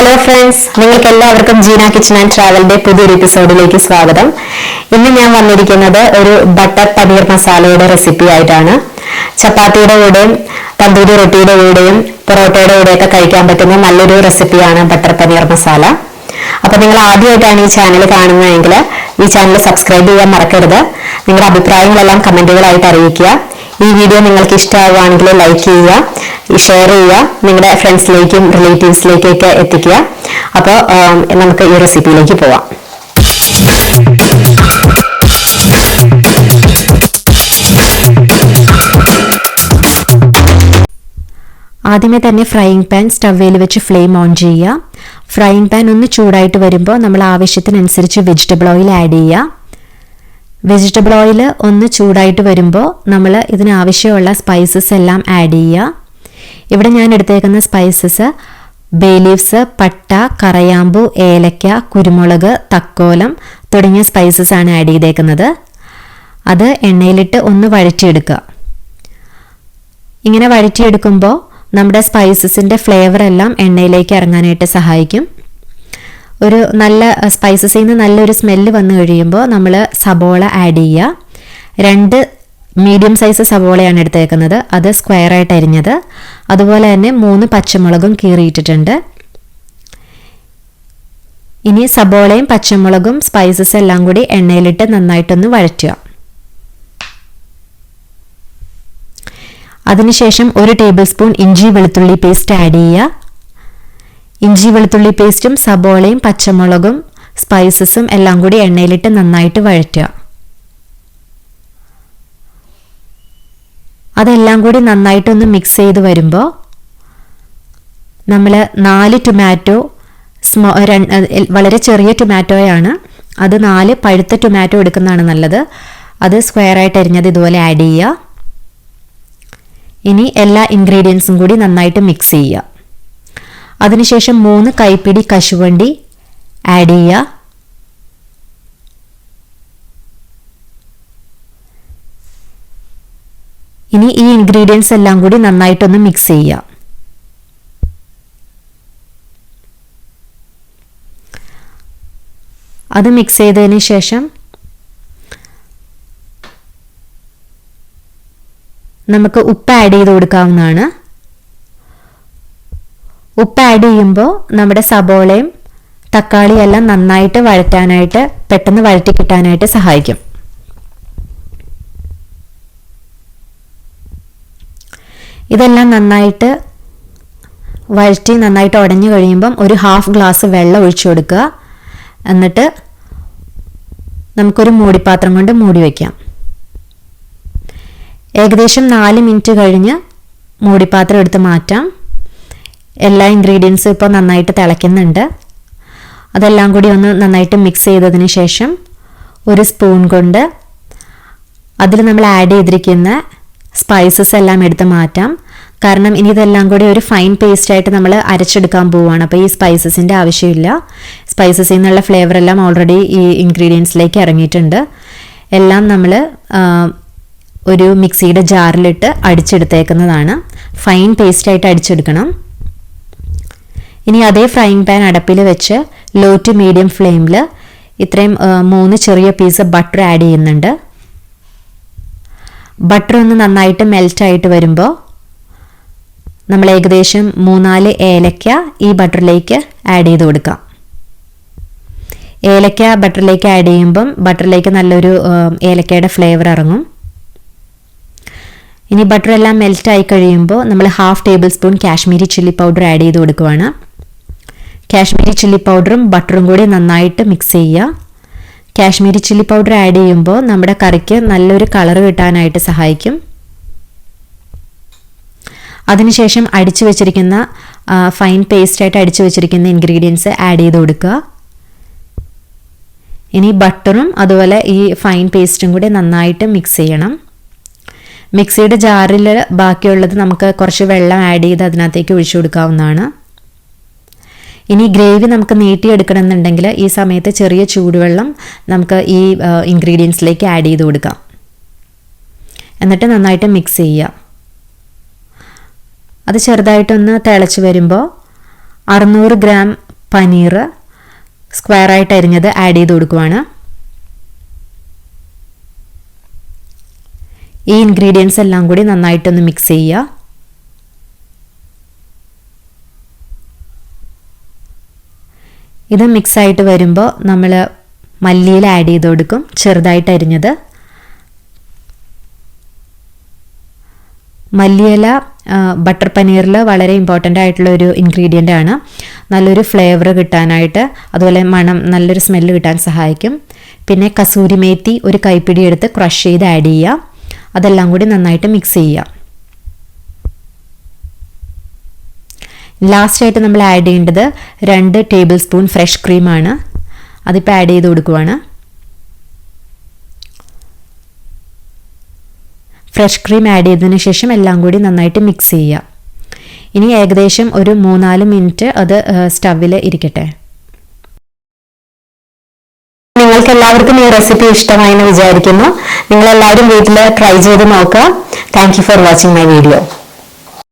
Hello friends, നിങ്ങൾക്ക് എല്ലാവർക്കും Jeena kitchen and ട്രാവലിന്റെ പുതിയൊരു എപ്പിസോഡിലേക്ക് സ്വാഗതം. ഇന്ന് ഞാൻ വന്നിരിക്കുന്നത് ഒരു ബട്ടർ പനീർ മസാലയുടെ റെസിപ്പി ആയിട്ടാണ്. ചപ്പാത്തിയുടെ കൂടെയും തന്തൂരി റൊട്ടിയുടെ കൂടെയും പൊറോട്ടയുടെ കൂടെയൊക്കെ കഴിക്കാൻ പറ്റുന്ന നല്ലൊരു റെസിപ്പിയാണ് ബട്ടർ പനീർ മസാല. അപ്പൊ നിങ്ങൾ ആദ്യമായിട്ടാണ് ഈ ചാനൽ കാണുന്നതെങ്കിൽ ഈ ചാനൽ സബ്സ്ക്രൈബ് ചെയ്യാൻ മറക്കരുത്. നിങ്ങളുടെ അഭിപ്രായങ്ങളെല്ലാം കമന്റുകളായിട്ട് അറിയിക്കുക. ഈ വീഡിയോ നിങ്ങൾക്ക് ഇഷ്ടമാവുകയാണെങ്കിൽ ലൈക്ക് ചെയ്യുക, ഷെയർ ചെയ്യുക, നിങ്ങളുടെ ഫ്രണ്ട്സിലേക്കും റിലേറ്റീവ്സിലേക്കൊക്കെ എത്തിക്കുക. അപ്പോൾ നമുക്ക് ഈ റെസിപ്പിയിലേക്ക് പോവാം. ആദ്യമേ തന്നെ ഫ്രൈയിങ് പാൻ സ്റ്റവ്വേൽ വെച്ച് ഫ്ലെയിം ഓൺ ചെയ്യുക. ഫ്രൈയിങ് പാൻ ഒന്ന് ചൂടായിട്ട് വരുമ്പോൾ നമ്മൾ ആവശ്യത്തിനനുസരിച്ച് വെജിറ്റബിൾ ഓയിൽ ആഡ് ചെയ്യുക. വെജിറ്റബിൾ ഓയിൽ ഒന്ന് ചൂടായിട്ട് വരുമ്പോൾ നമ്മൾ ഇതിനാവശ്യമുള്ള സ്പൈസസ് എല്ലാം ആഡ് ചെയ്യുക. ഇവിടെ ഞാൻ എടുത്തേക്കുന്ന സ്പൈസസ് ബേ ലീവ്സ്, പട്ട, കറയാമ്പു, ഏലക്ക, കുരുമുളക്, തക്കോലം തുടങ്ങിയ സ്പൈസസ് ആണ് ആഡ് ചെയ്തേക്കുന്നത്. അത് എണ്ണയിലിട്ട് ഒന്ന് വഴറ്റിയെടുക്കുക. ഇങ്ങനെ വഴറ്റിയെടുക്കുമ്പോൾ നമ്മുടെ സ്പൈസസിൻ്റെ ഫ്ലേവർ എല്ലാം എണ്ണയിലേക്ക് ഇറങ്ങാനായിട്ട് സഹായിക്കും. ഒരു നല്ല സ്പൈസസിൽ നിന്ന് നല്ലൊരു സ്മെല്ല് വന്നു കഴിയുമ്പോൾ നമ്മൾ സബോള ആഡ് ചെയ്യുക. 2 മീഡിയം സൈസ് സബോളയാണ് എടുത്തേക്കുന്നത്, അത് സ്ക്വയറായിട്ട് അരിഞ്ഞത്. അതുപോലെ തന്നെ 3 പച്ചമുളകും കീറിയിട്ടിട്ടുണ്ട്. ഇനി സബോളയും പച്ചമുളകും സ്പൈസസ് എല്ലാം കൂടി എണ്ണയിലിട്ട് നന്നായിട്ടൊന്ന് വഴറ്റുക. അതിനുശേഷം 1 ടേബിൾ സ്പൂൺ ഇഞ്ചി വെളുത്തുള്ളി പേസ്റ്റ് ആഡ് ചെയ്യുക. ഇഞ്ചി വെളുത്തുള്ളി പേസ്റ്റും സബോളയും പച്ചമുളകും സ്പൈസസും എല്ലാം കൂടി എണ്ണയിലിട്ട് നന്നായിട്ട് വഴറ്റുക. അതെല്ലാം കൂടി നന്നായിട്ടൊന്ന് മിക്സ് ചെയ്ത് വരുമ്പോൾ നമ്മൾ 4 ടൊമാറ്റോ, വളരെ ചെറിയ ടൊമാറ്റോയാണ്, അത് 4 പഴുത്ത ടൊമാറ്റോ എടുക്കുന്നതാണ് നല്ലത്. അത് സ്ക്വയറായിട്ട് അരിഞ്ഞത് ഇതുപോലെ ആഡ് ചെയ്യുക. ഇനി എല്ലാ ഇൻഗ്രീഡിയൻസും കൂടി നന്നായിട്ട് മിക്സ് ചെയ്യുക. അതിനുശേഷം 3 കൈപ്പിടി കശുവണ്ടി ആഡ് ചെയ്യുക. ഇനി ഈ ഇൻഗ്രീഡിയൻസ് എല്ലാം കൂടി നന്നായിട്ടൊന്ന് മിക്സ് ചെയ്യുക. അത് മിക്സ് ചെയ്തതിന് ശേഷം നമുക്ക് ഉപ്പ് ആഡ് ചെയ്ത് കൊടുക്കാവുന്നതാണ്. ഉപ്പ് ആഡ് ചെയ്യുമ്പോൾ നമ്മുടെ സബോളയും തക്കാളിയും എല്ലാം നന്നായിട്ട് വഴറ്റാനായിട്ട്, പെട്ടെന്ന് വഴറ്റി കിട്ടാനായിട്ട് സഹായിക്കും. ഇതെല്ലാം നന്നായിട്ട് വഴറ്റി നന്നായിട്ട് ഉടഞ്ഞു കഴിയുമ്പം ഒരു 1/2 ഗ്ലാസ് വെള്ളം ഒഴിച്ചു കൊടുക്കുക. എന്നിട്ട് നമുക്കൊരു മൂടിപ്പാത്രം കൊണ്ട് മൂടി വയ്ക്കാം. ഏകദേശം 4 മിനിറ്റ് കഴിഞ്ഞ് മൂടിപ്പാത്രം എടുത്ത് മാറ്റാം. എല്ലാ ഇൻഗ്രീഡിയൻസും ഇപ്പോൾ നന്നായിട്ട് തിളയ്ക്കുന്നുണ്ട്. അതെല്ലാം കൂടി ഒന്ന് നന്നായിട്ട് മിക്സ് ചെയ്തതിന് ശേഷം ഒരു സ്പൂൺ കൊണ്ട് അതിൽ നമ്മൾ ആഡ് ചെയ്തിരിക്കുന്ന സ്പൈസസ് എല്ലാം എടുത്ത് മാറ്റാം. കാരണം ഇനി ഇതെല്ലാം കൂടി ഒരു ഫൈൻ പേസ്റ്റായിട്ട് നമ്മൾ അരച്ചെടുക്കാൻ പോവുകയാണ്. അപ്പോൾ ഈ സ്പൈസസിൻ്റെ ആവശ്യമില്ല. സ്പൈസസിൽ നിന്നുള്ള ഫ്ലേവർ എല്ലാം ഓൾറെഡി ഈ ഇൻഗ്രീഡിയൻസിലേക്ക് ഇറങ്ങിയിട്ടുണ്ട്. എല്ലാം നമ്മൾ ഒരു മിക്സിയുടെ ജാറിലിട്ട് അടിച്ചെടുത്തേക്കുന്നതാണ്. ഫൈൻ പേസ്റ്റായിട്ട് അടിച്ചെടുക്കണം. ഇനി അതേ ഫ്രൈയിങ് പാൻ അടപ്പിൽ വെച്ച് ലോ ടു മീഡിയം ഫ്ലെയിമിൽ ഇത്രയും 3 ചെറിയ പീസ് ബട്ടർ ആഡ് ചെയ്യുന്നുണ്ട്. ബട്ടർ ഒന്ന് നന്നായിട്ട് മെൽറ്റായിട്ട് വരുമ്പോൾ നമ്മൾ ഏകദേശം 3-4 ഏലക്ക ഈ ബട്ടറിലേക്ക് ആഡ് ചെയ്ത് കൊടുക്കാം. ഏലക്ക ബട്ടറിലേക്ക് ആഡ് ചെയ്യുമ്പം ബട്ടറിലേക്ക് നല്ലൊരു ഏലക്കയുടെ ഫ്ലേവർ ഇറങ്ങും. ഇനി ബട്ടർ എല്ലാം മെൽറ്റായി കഴിയുമ്പോൾ നമ്മൾ 1/2 table spoon Kashmiri chilli powder add ചെയ്ത് കൊടുക്കുവാണ്. കാശ്മീരി ചില്ലി പൗഡറും ബട്ടറും കൂടി നന്നായിട്ട് മിക്സ് ചെയ്യുക. കാശ്മീരി ചില്ലി പൗഡർ ആഡ് ചെയ്യുമ്പോൾ നമ്മുടെ കറിക്ക് നല്ലൊരു കളർ കിട്ടാനായിട്ട് സഹായിക്കും. അതിനുശേഷം അടിച്ചു വെച്ചിരിക്കുന്ന ഫൈൻ പേസ്റ്റായിട്ട് അടിച്ചു വെച്ചിരിക്കുന്ന ഇൻഗ്രീഡിയൻസ് ആഡ് ചെയ്ത് കൊടുക്കുക. ഇനി ബട്ടറും അതുപോലെ ഈ ഫൈൻ പേസ്റ്റും കൂടി നന്നായിട്ട് മിക്സ് ചെയ്യണം. മിക്സിയുടെ ജാറിൽ ബാക്കിയുള്ളത് നമുക്ക് കുറച്ച് വെള്ളം ആഡ് ചെയ്ത് അതിനകത്തേക്ക് ഒഴിച്ചു കൊടുക്കാവുന്നതാണ്. ഇനി ഗ്രേവി നമുക്ക് നീട്ടിയെടുക്കണമെന്നുണ്ടെങ്കിൽ ഈ സമയത്ത് ചെറിയ ചൂടുവെള്ളം നമുക്ക് ഈ ഇൻഗ്രീഡിയൻസിലേക്ക് ആഡ് ചെയ്ത് കൊടുക്കാം. എന്നിട്ട് നന്നായിട്ട് മിക്സ് ചെയ്യുക. അത് ചെറുതായിട്ടൊന്ന് തിളച്ച് വരുമ്പോൾ 600 ഗ്രാം പനീർ സ്ക്വയറായിട്ട് അരിഞ്ഞത് ആഡ് ചെയ്ത് കൊടുക്കുവാണ്. ഈ ഇൻഗ്രീഡിയൻസ് എല്ലാം കൂടി നന്നായിട്ടൊന്ന് മിക്സ് ചെയ്യുക. ഇത് മിക്സ് ആയിട്ട് വരുമ്പോൾ നമ്മൾ മല്ലിയില ആഡ് ചെയ്ത് കൊടുക്കും, ചെറുതായിട്ട് അരിഞ്ഞത്. മല്ലിയില ബട്ടർ പനീറിൽ വളരെ ഇമ്പോർട്ടൻ്റ് ആയിട്ടുള്ള ഒരു ഇൻഗ്രീഡിയൻ്റ് ആണ്. നല്ലൊരു ഫ്ലേവർ കിട്ടാനായിട്ട്, അതുപോലെ മണം, നല്ലൊരു സ്മെല്ല് കിട്ടാൻ സഹായിക്കും. പിന്നെ കസൂരി മേത്തി ഒരു കൈപ്പിടി എടുത്ത് ക്രഷ് ചെയ്ത് ആഡ് ചെയ്യുക. അതെല്ലാം കൂടി നന്നായിട്ട് മിക്സ് ചെയ്യുക. ലാസ്റ്റായിട്ട് നമ്മൾ ആഡ് ചെയ്യേണ്ടത് 2 ടേബിൾ സ്പൂൺ ഫ്രഷ് ക്രീമാണ്. അതിപ്പോൾ ആഡ് ചെയ്ത് കൊടുക്കുവാണ്. ഫ്രഷ് ക്രീം ആഡ് ചെയ്തതിന് ശേഷം എല്ലാം കൂടി നന്നായിട്ട് മിക്സ് ചെയ്യുക. ഇനി ഏകദേശം ഒരു 3-4 മിനിറ്റ് അത് സ്റ്റവിൽ ഇരിക്കട്ടെ. നിങ്ങൾക്ക് എല്ലാവർക്കും ഈ റെസിപ്പി ഇഷ്ടമായി എന്ന് വിചാരിക്കുന്നു. നിങ്ങളെല്ലാവരും വീട്ടിൽ ട്രൈ ചെയ്ത് നോക്കുക. Thank you for watching my video.